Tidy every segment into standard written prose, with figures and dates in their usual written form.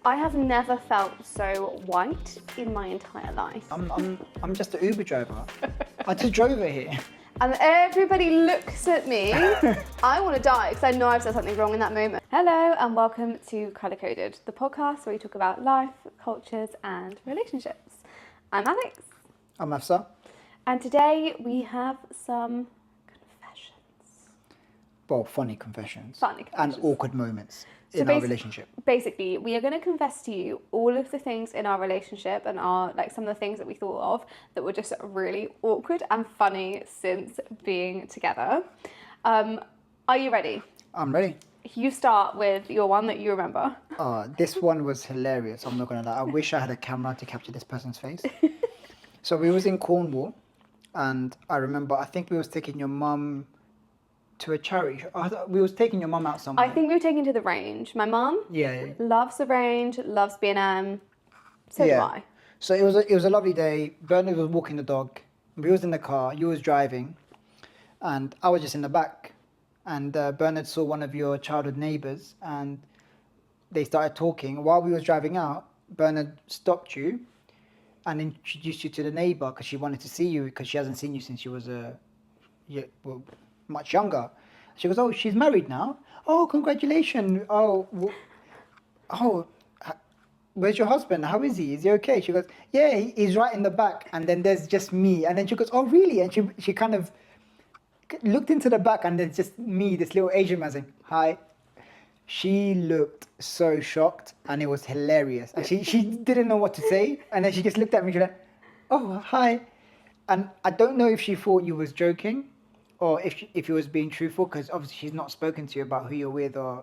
I have never felt so white in my entire life. I'm just an Uber driver. I just drove over here. And everybody looks at me. I want to die because I know I've said something wrong in that moment. Hello and welcome to Color Coded, the podcast where we talk about life, cultures and relationships. I'm Alex. I'm Afsa. And today we have some confessions. Well, funny confessions. Funny confessions. And awkward moments in our relationship. Basically, we are going to confess to you all of the things in our relationship and some of the things that we thought of that were just really awkward and funny since being together. Are you ready? I'm ready. You start with your one that you remember. This one was hilarious. I'm not going to lie. I wish I had a camera to capture this person's face. So we was in Cornwall and I remember, I think we was taking your mum to a charity. We was taking your mum out somewhere. I think we were taken to the range. My mum loves the range, loves B&M. So do I. So it was a lovely day. Bernard was walking the dog. We was in the car. You was driving, and I was just in the back. And Bernard saw one of your childhood neighbours, and they started talking. While we was driving out, Bernard stopped you, and introduced you to the neighbour because she wanted to see you because she hasn't seen you since she was much younger. She goes, "Oh, she's married now. Oh, congratulations. Where's your husband? How is he? Is he okay?" She goes, "Yeah, he's right in the back." And then there's just me. And then she goes, "Oh, really?" And she kind of looked into the back, and there's just me, this little Asian man saying, "Hi." She looked so shocked, and it was hilarious. And she didn't know what to say. And then she just looked at me. She went, "Oh, hi." And I don't know if she thought you was joking, or if you was being truthful, because obviously she's not spoken to you about who you're with, or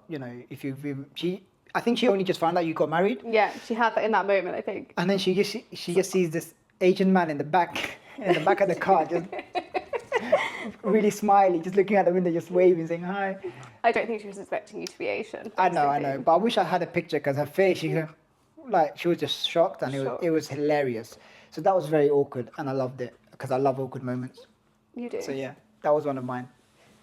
I think she only just found out you got married. Yeah, she had that in that moment, I think. And then she just sees this Asian man in the back of the car, just really smiley, just looking out the window, just waving, saying hi. I don't think she was expecting you to be Asian. I know, but I wish I had a picture because her face, she was just shocked, and it was hilarious. So that was very awkward, and I loved it because I love awkward moments. You do. So yeah. That was one of mine.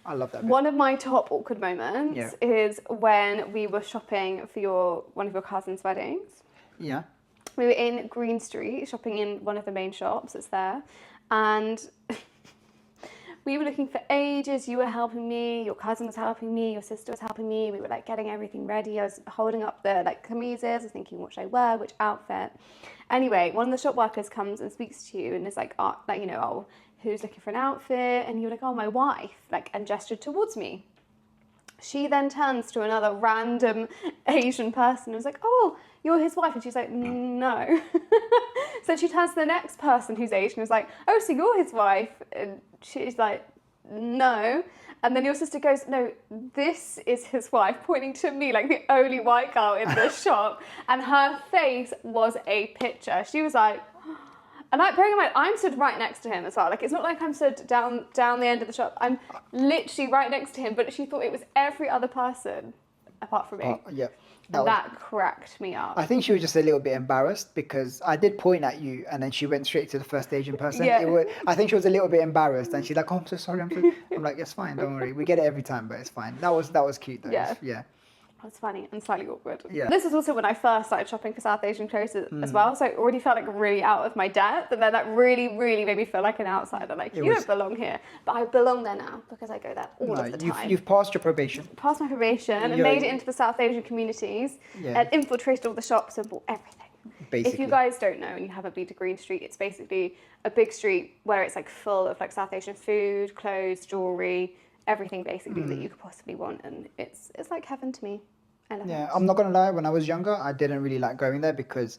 I love that bit. One of my top awkward moments is when we were shopping for one of your cousin's weddings. Yeah. We were in Green Street shopping in one of the main shops that's there, and we were looking for ages. You were helping me, your cousin was helping me, your sister was helping me. We were getting everything ready. I was holding up the chemises. I was thinking, what should I wear, which outfit? Anyway, one of the shop workers comes and speaks to you and is who's looking for an outfit? And you're like, "Oh, my wife," and gestured towards me. She then turns to another random Asian person and was like, "Oh, you're his wife." And she's like, "No." So she turns to the next person who's Asian and was like, "Oh, so you're his wife?" And she's like, "No." And then your sister goes, "No, this is his wife," pointing to me like the only white girl in the shop. And her face was a picture. She was like, and bearing in mind, I'm stood right next to him as well. It's not like I'm stood down the end of the shop. I'm literally right next to him, but she thought it was every other person apart from me. Yeah. That cracked me up. I think she was just a little bit embarrassed because I did point at you and then she went straight to the first Asian person. Yeah. I think she was a little bit embarrassed and she's like, "Oh, I'm so sorry. I'm like, "It's fine, don't worry. We get it every time, but it's fine." That was cute though. Yeah. That's funny and slightly awkward. Yeah. This was also when I first started shopping for South Asian clothes as well, so I already felt really out of my depth, and then that really, really made me feel like an outsider. You don't belong here. But I belong there now because I go there all of the time. You've passed your probation. Passed my probation and made it into the South Asian communities and infiltrated all the shops and bought everything. Basically. If you guys don't know and you haven't been to Green Street, it's basically a big street where it's full of South Asian food, clothes, jewellery, everything basically that you could possibly want, and it's like heaven to me. I love it. I'm not gonna lie, when I was younger I didn't really like going there because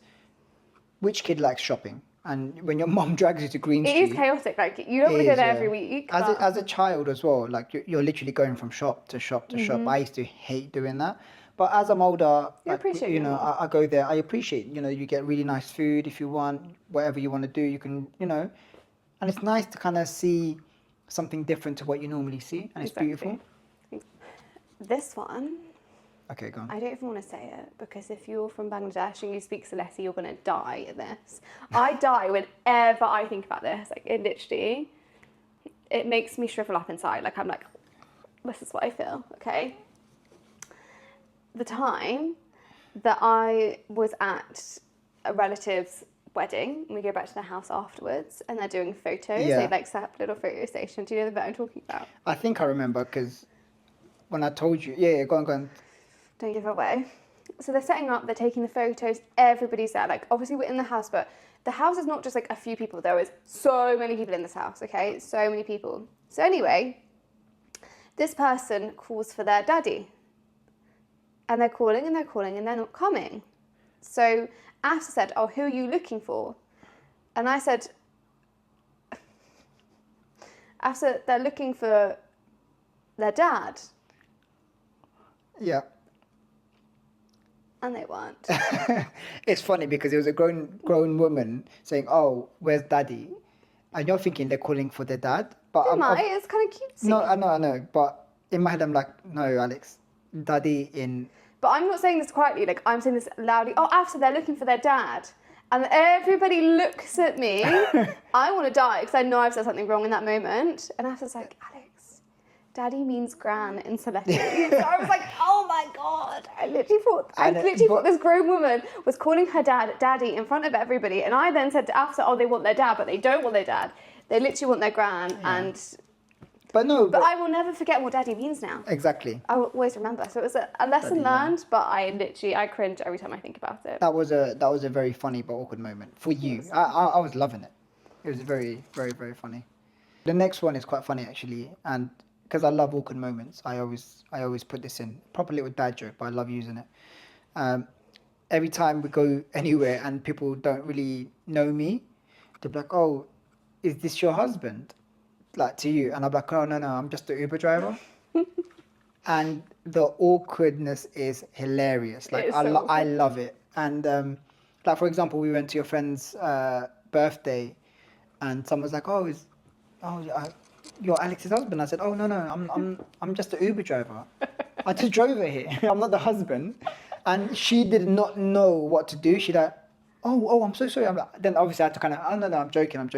which kid likes shopping? And when your mom drags you to Green Street, it is chaotic. You don't want to go there every week. As a child as well, you're literally going from shop to shop to shop. I used to hate doing that. But as I'm older, I go there. I appreciate, you get really nice food if you want, whatever you want to do, you can, and it's nice to kind of see something different to what you normally see, and it's beautiful. This one. Okay, go on. I don't even want to say it because if you're from Bangladesh and you speak Salesi, you're going to die at this. I die whenever I think about this. It makes me shrivel up inside. I'm like, this is what I feel, okay? The time that I was at a relative's wedding, and we go back to their house afterwards, and they're doing photos. Yeah. They like set up a little photo station. Do you know the bit I'm talking about? I think I remember because when I told you, yeah, go on. Don't give it away. So they're setting up, they're taking the photos, everybody's there. Like, obviously we're in the house, but the house is not just like a few people. There is so many people in this house, okay? So many people. So anyway, this person calls for their daddy. And they're calling and they're calling and they're not coming. So Afsa said, oh, who are you looking for? And I said, Afsa, they're looking for their dad. Yeah. And they weren't. It's funny because it was a grown woman saying, "Oh, where's daddy?" And you're thinking they're calling for their dad, but It's kind of cutesy. No, I know, but in my head I'm like, no, Alex, daddy in. But I'm not saying this quietly. Like, I'm saying this loudly. Oh, Afsa, they're looking for their dad. And everybody looks at me. I want to die because I know I've said something wrong in that moment. And Afsa's like, Alex, daddy means gran in Seletti. So I was like, oh my God. I literally thought this grown woman was calling her dad daddy in front of everybody. And I then said to Afsa, oh, they want their dad, but they don't want their dad. They literally want their gran. Yeah. But I will never forget what daddy means now. Exactly. I will always remember. So it was a lesson learned, but I cringe every time I think about it. That was a very funny but awkward moment for you. I was loving it. It was very, very, very funny. The next one is quite funny actually, and because I love awkward moments, I always put this in. Probably a little dad joke, but I love using it. Every time we go anywhere and people don't really know me, they're like, "Oh, is this your husband?" Like to you, and I'm like, "Oh no, I'm just the Uber driver." And the awkwardness is hilarious. Like I love it. And like for example, we went to your friend's birthday, and someone's like, you're Alex's husband. I said, "Oh no, I'm just a Uber driver. I just drove her here. I'm not the husband." And she did not know what to do. She like, "Oh, I'm so sorry." I'm like, then obviously I had to kind of, "Oh no, I'm joking."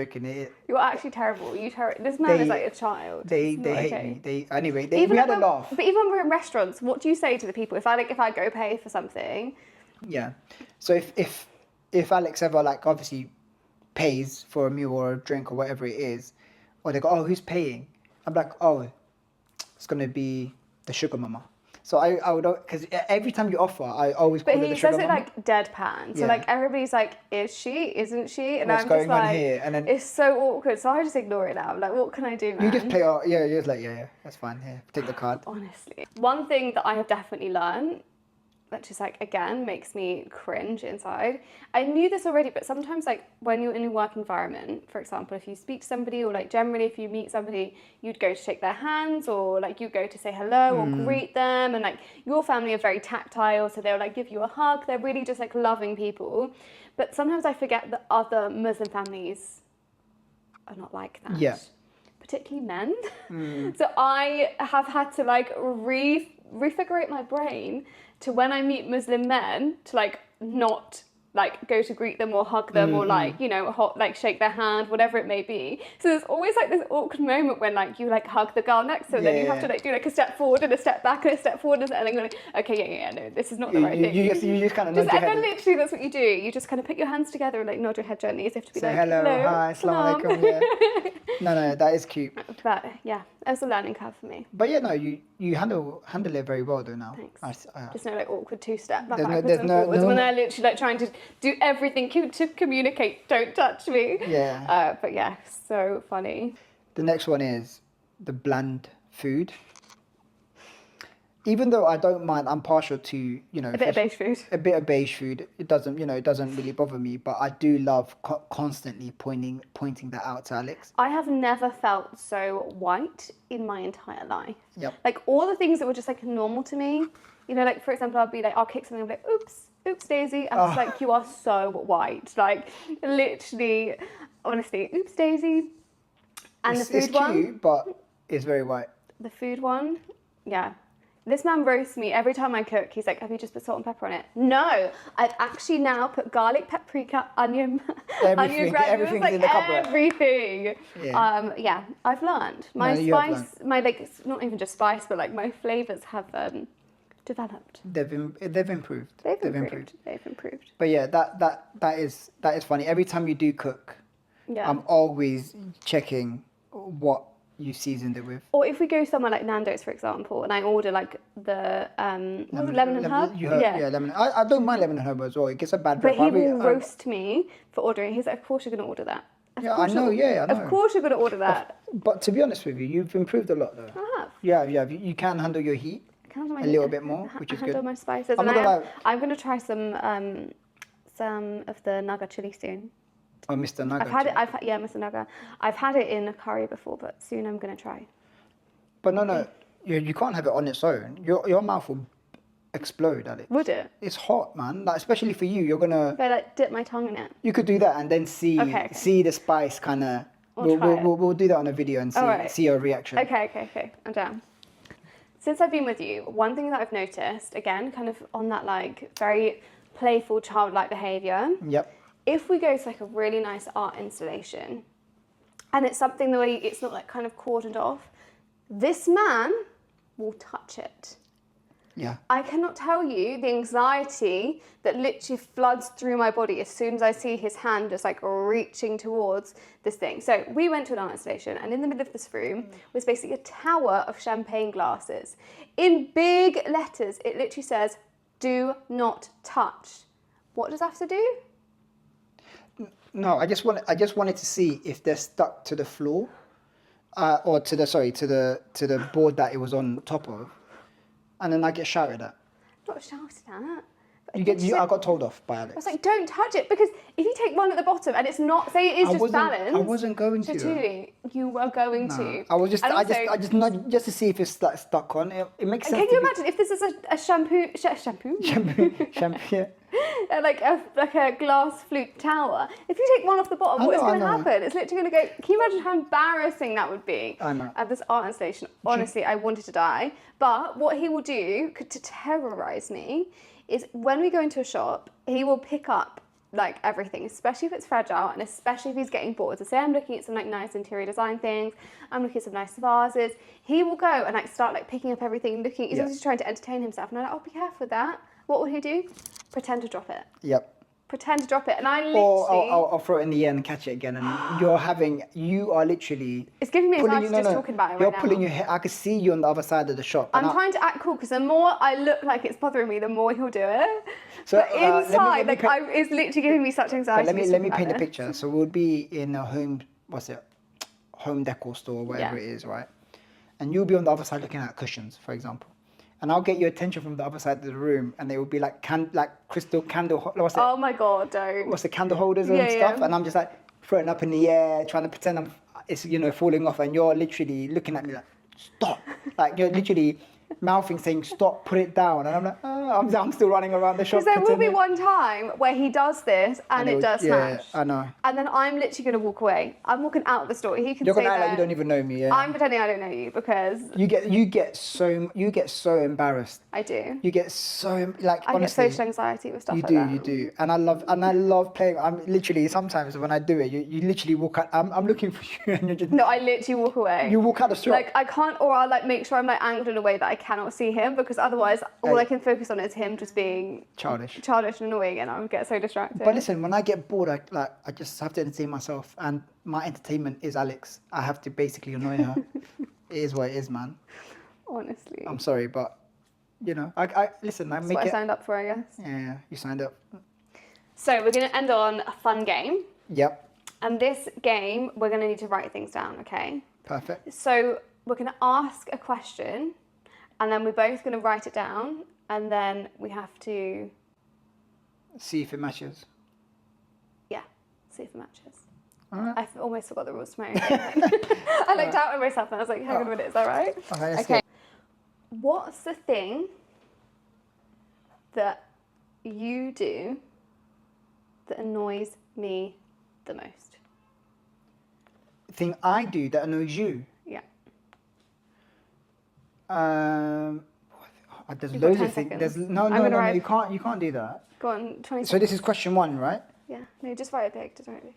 You're actually terrible. This man is like a child. They hate me. We had a laugh. But even when we're in restaurants, what do you say to the people if I go pay for something? Yeah. So if Alex ever like obviously pays for a meal or a drink or whatever it is, or they go, "Oh, who's paying?" I'm like, "Oh, it's gonna be the sugar mama." So I would, because every time you offer, I always call her the sugar mama. But he says it like deadpan. So like everybody's like, "Is she? Isn't she?" And what's I'm going just like, on here? And then it's so awkward. So I just ignore it now. I'm like, what can I do, man? You just play, you're just like, yeah, that's fine. Here, take the card. Honestly, one thing that I have definitely learned, which is like, again, makes me cringe inside. I knew this already, but sometimes like when you're in a work environment, for example, if you speak to somebody or like generally if you meet somebody, you'd go to shake their hands or like you go to say hello or greet them, and like your family are very tactile, so they'll like give you a hug. They're really just like loving people. But sometimes I forget that other Muslim families are not like that. Yeah. Particularly men. So I have had to like refigurate my brain to when I meet Muslim men to like not like go to greet them or hug them or like, you know, like shake their hand, whatever it may be. So there's always like this awkward moment when like you like hug the girl next to them, then you have to like do like a step forward and a step back and a step forward and then going, okay, no, this is not the right thing. You just kind of nod your head. And then literally that's what you do. You just kind of put your hands together and like nod your head gently as if to be say like, hello, hi, assalamu alaikum. Yeah. No, that is cute. But yeah, it was a learning curve for me. But yeah, no, you handle it very well though now. Thanks. Just no like awkward two-step. Like there's no when they're literally like trying to do everything to communicate. Don't touch me. Yeah. But yeah, so funny. The next one is the bland food. Even though I don't mind, I'm partial to, you know, a bit of beige food. A bit of beige food. It doesn't really bother me, but I do love constantly pointing that out to Alex. I have never felt so white in my entire life. Yep. Like all the things that were just like normal to me, you know, like for example, I'll kick something, I'll be like, oops, Daisy. And it's like, you are so white. Like literally, honestly, oops, Daisy. And the food it's one. It's cute, but it's very white. The food one, yeah. This man roasts me every time I cook. He's like, have you just put salt and pepper on it? No, I've actually now put garlic, paprika, onion granules, everything's like in the cupboard. everything. Yeah. I've learned. My spice, my like, it's not even just spice, but like my flavours have developed. They've improved. They've improved. They've improved. But yeah, that is funny. Every time you do cook, Yeah. I'm always checking what you seasoned it with. Or if we go somewhere like Nando's, for example, and I order like the what was it, lemon and herb? Yeah, lemon. I don't mind lemon and herb as well. It gets a bad But rep. he will roast me for ordering. He's like, of course you're going to order that. Yeah, I know. Yeah, I know. Of course you're going to order that. But to be honest with you, you've improved a lot though. I have. Yeah. You can handle your heat a little bit more, which is good. Handle my spices. I'm And not gonna lie. I'm going to try some of the Naga chili soon. Oh, Mr. Naga. Yeah, Mr. Naga. I've had it in a curry before, but soon I'm going to try. But no, you can't have it on its own. Your mouth will explode at it. Would it? It's hot, man. Like, especially for you, you're gonna. If I like dip my tongue in it. You could do that and then see the spice kind of. We'll do that on a video and see your reaction. Okay. I'm down. Since I've been with you, one thing that I've noticed, again, kind of on that like very playful childlike behaviour. Yep. If we go to like a really nice art installation, and it's something the way it's not like kind of cordoned off, this man will touch it. Yeah. I cannot tell you the anxiety that literally floods through my body as soon as I see his hand just like reaching towards this thing. So we went to an art installation, and in the middle of this room was basically a tower of champagne glasses. In big letters, it literally says, "Do not touch." What does that have to do? No, I just wanted to see if they're stuck to the floor, or to the board that it was on top of, and then I get shouted at. Not shouted at. I got told off by Alex. I was like, don't touch it, because if you take one at the bottom and it's not, say it is just balanced. I wasn't going to. Truly, you were going to. I was just, I just not just to see if it's like stuck on. It makes sense. Can you imagine if this is a shampoo? Yeah. like a glass flute tower. If you take one off the bottom, what is going to happen? It's literally going to go. Can you imagine how embarrassing that would be? I know. At this art installation, honestly, I wanted to die. But what he will do to terrorize me is when we go into a shop, he will pick up like everything, especially if it's fragile and especially if he's getting bored. So say I'm looking at some like nice interior design things, I'm looking at some nice vases, he will go and like start like picking up everything, looking, he's always trying to entertain himself. And I'm like, oh, be careful with that. What will he do? Pretend to drop it. Yep. Pretend to drop it. And I literally... Or I'll throw it in the air and catch it again. And you are literally... It's giving me anxiety just talking about it right now. You're pulling your hair. I can see you on the other side of the shop. I'm trying to act cool, because the more I look like it's bothering me, the more he'll do it. So, but inside, it's literally giving me such anxiety. Let me paint a picture. So we'll be in a home decor store, or whatever it is, right? And you'll be on the other side looking at cushions, for example. And I'll get your attention from the other side of the room, and they will be like crystal candle. Oh my god, don't! What's the candle holders and stuff? And I'm just like throwing up in the air, trying to pretend it's falling off, and you're literally looking at me like, stop! Like you're literally mouthing, saying stop, put it down, and I'm like, I'm still running around the shop. Because there will be one time where he does this and it does smash. Yeah, I know. And then I'm literally going to walk away. I'm walking out of the store. He can. You're gonna act like you don't even know me. Yeah. I'm pretending I don't know you, because you get so embarrassed. I do. You get so like I honestly. get social anxiety with stuff like that. You do, and I love playing. I'm literally sometimes when I do it, you literally walk out. I'm looking for you, and you're just. No, I literally walk away. You walk out the store. Like I can't, or I'll like make sure I'm like angled in a way that I cannot see him, because otherwise all I can focus on is him just being childish and annoying, and I'll get so distracted. But listen, when I get bored, I just have to entertain myself, and my entertainment is Alex. I have to basically annoy her. It is what it is, man. Honestly. I'm sorry, but I listen. That's what I signed up for, I guess. Yeah, you signed up. So we're going to end on a fun game. Yep. And this game, we're going to need to write things down, okay? Perfect. So we're going to ask a question, and then we're both going to write it down, and then we have to... see if it matches. Yeah, see if it matches. All right. I almost forgot the rules to my own game. I looked out at myself and I was like, hang on a minute, is that right? Okay. What's the thing that you do that annoys me the most? Thing I do that annoys you? Yeah. There's You've loads got of 10 things. seconds. There's no, you can't do that. Go on, 20 So this is question 1, right? Yeah, no, just write it big, just write it big.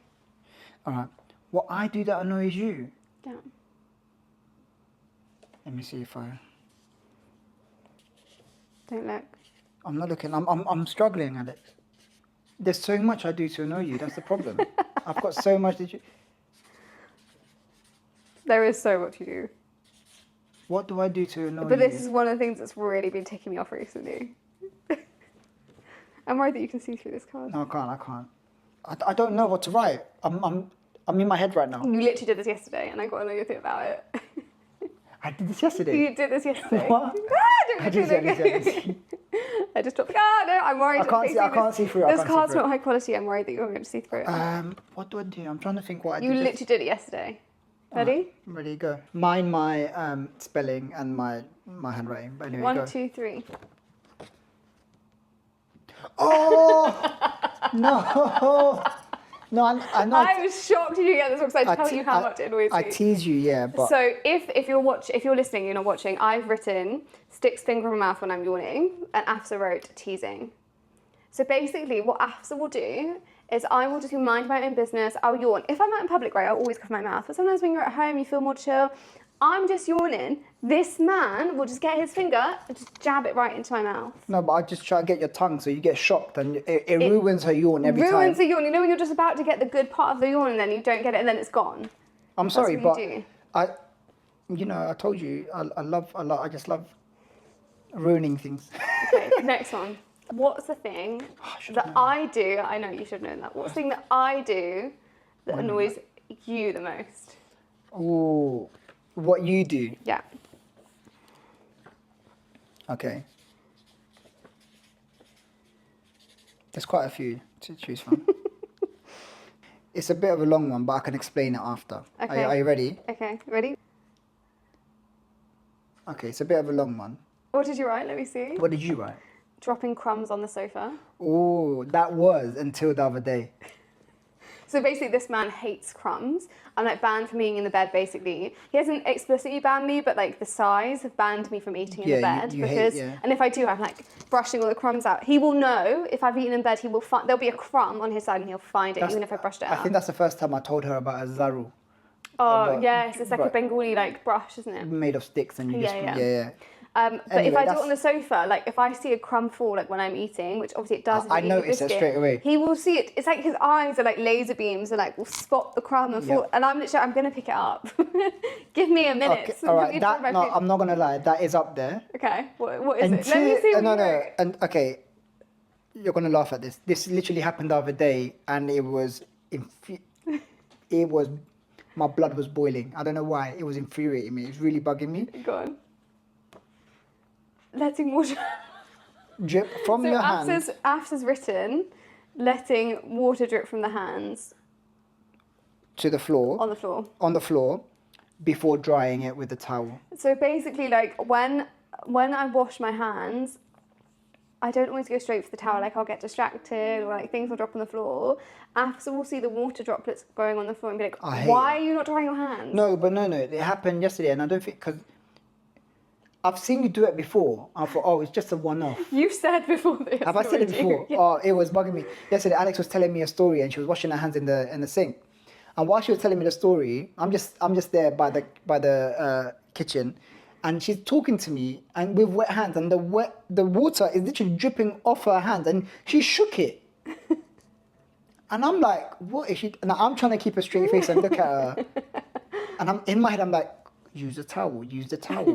All right. What I do that annoys you? Down. Let me see if I... Don't look. I'm not looking. I'm struggling, Alex. There's so much I do to annoy you. That's the problem. I've got so much that you... There is so much you do. What do I do to annoy you? But this is one of the things that's really been ticking me off recently. I'm worried that you can see through this card. No, I can't. I don't know what to write. I'm in my head right now. You literally did this yesterday, and I got to know your thing about it. I did this yesterday. You did this yesterday. What? I just dropped. No, I'm worried. I can't see through it. This card's not high quality. I'm worried that you're going to see through it. What do I do? I'm trying to think what I did. You literally did it yesterday. Ready? Ready, go. Mind my spelling and my handwriting. But anyway, 1, go. 2, 3. Oh no! No, I know. I was shocked you didn't get this because I tell you how much it annoys I me. tease you, yeah, but So if you're listening, you're not watching. I've written sticks finger in my mouth when I'm yawning, and Afsa wrote teasing. So basically, what Afsa will do is I will just mind my own business. I'll yawn. If I'm out in public, right, I'll always cover my mouth. But sometimes when you're at home, you feel more chill. I'm just yawning. This man will just get his finger and just jab it right into my mouth. no, but I just try to get your tongue so you get shocked and it ruins her yawn every time. Ruins the yawn. You know when you're just about to get the good part of the yawn and then you don't get it and then it's gone. I'm sorry, what but you do. I told you I just love ruining things. Okay, next one. What's the thing that I do? I know you should know that. What's the thing that I do that annoys you the most? Ooh, what you do? Yeah. Okay. There's quite a few to choose from. It's a bit of a long one, but I can explain it after. Okay. Are you ready? Okay, ready? Okay, it's a bit of a long one. What did you write? Let me see. What did you write? Dropping crumbs on the sofa. Oh, that was until the other day. So basically, this man hates crumbs. I'm like banned from eating in the bed. Basically, he hasn't explicitly banned me, but like the size have banned me from eating in the bed because. And if I do, I'm like brushing all the crumbs out. He will know if I've eaten in bed. He will find there'll be a crumb on his side, and he'll find it even if I brushed it out. I think that's the first time I told her about a zaru. Oh yes, it's like a Bengali like brush, isn't it? Made of sticks, and you just yeah. But Anyway, if I do it on the sofa, like if I see a crumb fall, like when I'm eating, which obviously it does. I notice it straight away. He will see it. It's like his eyes are like laser beams, and like will spot the crumb and fall. And I'm gonna pick it up. Give me a minute. Okay, all right. I'm not gonna lie. That is up there. Okay. What is it? Let me see. No. And okay, you're gonna laugh at this. This literally happened the other day, and it was my blood was boiling. I don't know why. It was infuriating me. It was really bugging me. Go on. Letting water drip from your hands. Afsa's written, letting water drip from the hands to the floor. On the floor, before drying it with the towel. So basically, like when I wash my hands, I don't always go straight for the towel. Like I'll get distracted, or like things will drop on the floor. Afsa will see the water droplets going on the floor and be like, "Why are you not drying your hands?" No. It happened yesterday, and I don't think because. I've seen you do it before. I thought, oh, it's just a one-off. You've said before this. Have I said it before? Yeah. Oh, it was bugging me. Yesterday, Alex was telling me a story, and she was washing her hands in the sink. And while she was telling me the story, I'm just there by the kitchen, and she's talking to me, and with wet hands, and the water is literally dripping off her hands, and she shook it. And I'm like, what is she? And I'm trying to keep a straight face and look at her, and I'm in my head, I'm like. Use the towel,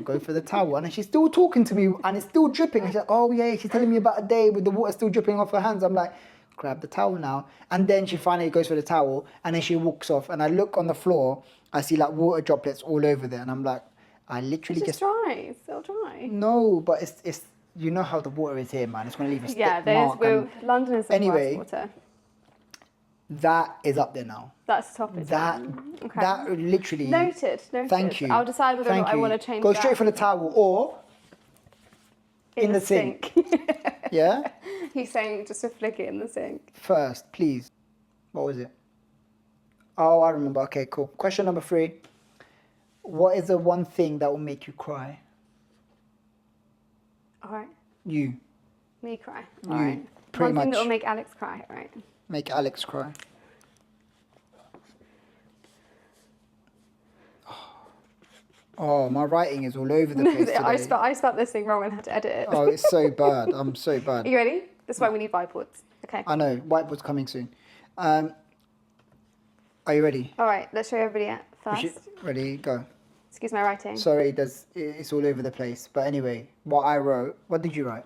go for the towel. And then she's still talking to me and it's still dripping. And she's like, oh yeah, she's telling me about a day with the water still dripping off her hands. I'm like, grab the towel now. And then she finally goes for the towel and then she walks off. And I look on the floor, I see like water droplets all over there. And I'm like, I literally just dry, it's still dry. No, but it's you know how the water is here, man. It's going to leave a stick mark. London is the worst water. That is up there now. That's top. That literally. Noted. Thank you. I'll decide whether or not I want to change. Go straight for the towel or in the sink. Yeah. He's saying just to flick it in the sink. First, please. What was it? Oh, I remember. Okay, cool. Question number 3. What is the one thing that will make you cry? All right. You. Me cry. You. All right. Pretty one thing much. that will make Alex cry. All right. Make Alex cry. Oh, my writing is all over the place today. I spelled this thing wrong and had to edit it. Oh, it's so bad. I'm so bad. Are you ready? This is why we need whiteboards. Okay. I know. Whiteboard's coming soon. Are you ready? All right, let's show everybody it first. Ready, go. Excuse my writing. Sorry, it's all over the place. But anyway, what I wrote, what did you write?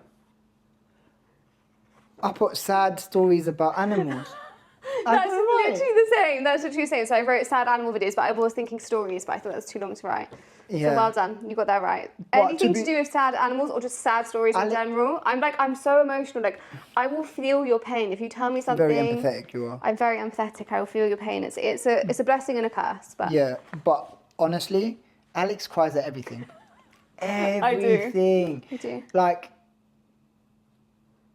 I put sad stories about animals. That's literally the same. That's literally the same. So I wrote sad animal videos, but I was thinking stories, but I thought that was too long to write. Yeah. So well done. You got that right. But Anything to do with sad animals or just sad stories in general, I'm so emotional. Like, I will feel your pain. If you tell me something... Very empathetic you are. I'm very empathetic. I will feel your pain. It's a blessing and a curse. But yeah, but honestly, Alex cries at everything. Everything. I do. Like,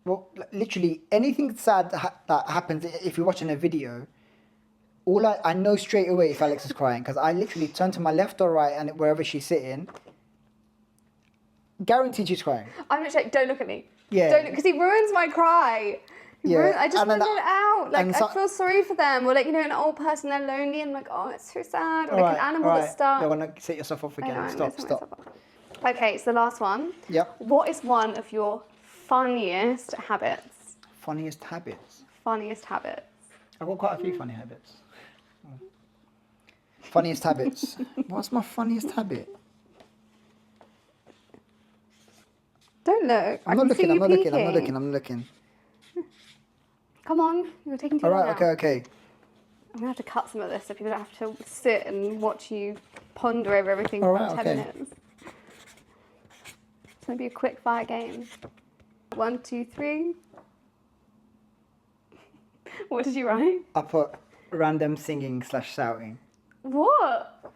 well, literally anything sad that happens if you're watching a video, I know straight away if Alex is crying, because I literally turn to my left or right and wherever she's sitting, guaranteed she's crying. I'm just like, don't look at me. Yeah. Don't, because he ruins my cry. Yeah. I just want to get it out. Like, I feel sorry for them. Or like, an old person, they're lonely and like, oh, it's so sad. Or like an animal that's stuck. You want to set yourself off again. Stop. Okay, so the last one. Yep. What is one of your funniest habits? Funniest habits? Funniest habits. I've got quite a few funny habits. Funniest habits. What's my funniest habit? Don't look. I'm not looking. Come on, you're taking too long. All right, now. okay. I'm gonna have to cut some of this so people don't have to sit and watch you ponder over everything All for right, 10 minutes. It's gonna be a quick fire game. 1, 2, 3. What did you write? I put random singing / shouting. What?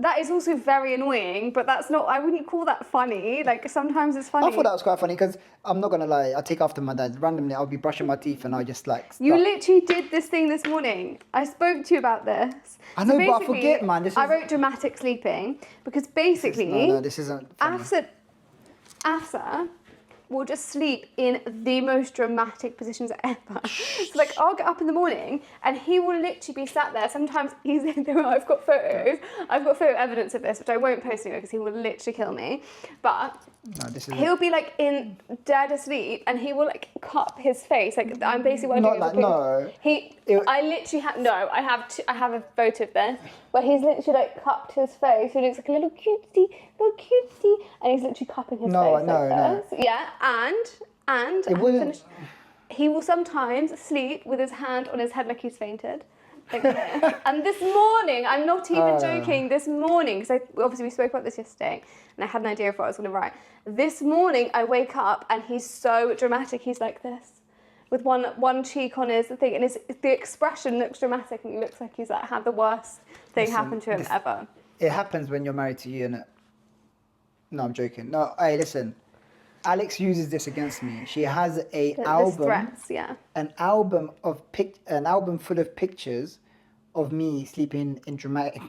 That is also very annoying, but that's not, I wouldn't call that funny. Like, sometimes it's funny. I thought that was quite funny because I'm not going to lie, I take after my dad. Randomly, I'll be brushing my teeth and I just like... You literally did this thing this morning. I spoke to you about this. I know, but I forget, man. I wrote dramatic sleeping because basically... No, this isn't funny. After will just sleep in the most dramatic positions ever. So like, I'll get up in the morning and he will literally be sat there. Sometimes I've got photo evidence of this, which I won't post anywhere because he will literally kill me. But he'll be like in dead asleep and he will like cup his face. Like, I'm basically what I'm doing. I literally I have a photo of this where he's literally like cupped his face. He looks like a little cutesy, and he's literally cupping his face. No. Yeah, and he will sometimes sleep with his hand on his head like he's fainted. Like, and this morning, I'm not even joking, this morning, because obviously we spoke about this yesterday, and I had an idea of what I was going to write. This morning, I wake up, and he's so dramatic, he's like this, with one cheek on his thing, and the expression looks dramatic, and he looks like he's like had the worst thing happen to him ever. It happens when you're married to you, innit? No, I'm joking. No, hey, listen. Alex uses this against me. She has an album full of pictures of me sleeping in dramatic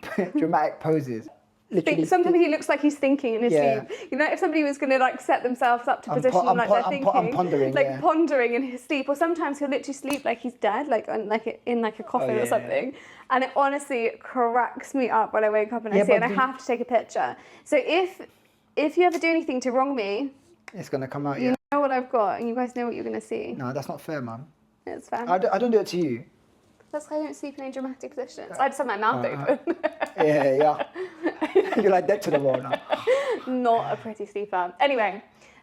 poses. Literally, sometimes he looks like he's thinking in his sleep. You know, if somebody was going to like set themselves up to position like they're thinking, I'm pondering, pondering in his sleep. Or sometimes he'll literally sleep like he's dead, like in like a coffin or something. And it honestly cracks me up when I wake up and I see it. And I have to take a picture. So if you ever do anything to wrong me, it's going to come out, You know what I've got, and you guys know what you're going to see. No, that's not fair, man. It's fair. I don't do it to you. That's why I don't sleep in any dramatic positions. I just have my mouth open. Yeah. You're like dead to the wall now. Not a pretty sleeper. Anyway,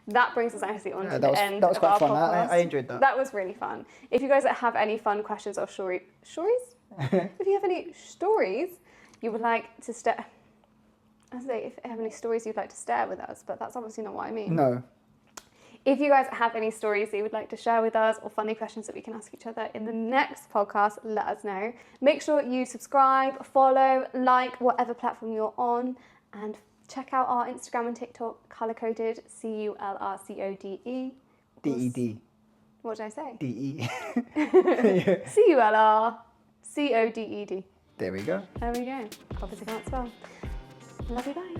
that brings us nicely on to the end that was of quite our fun. podcast. I enjoyed that. That was really fun. If you guys have any fun questions or stories? If you have any stories you would like to share... I say, if you have any stories you'd like to share with us, but that's obviously not what I mean. No. If you guys have any stories that you would like to share with us or funny questions that we can ask each other in the next podcast, let us know. Make sure you subscribe, follow, like whatever platform you're on, and check out our Instagram and TikTok, color-coded, CULRCODE. DED. What did I say? DE. CULRCODED. There we go. There we go. Obviously can't spell. Love you, bye.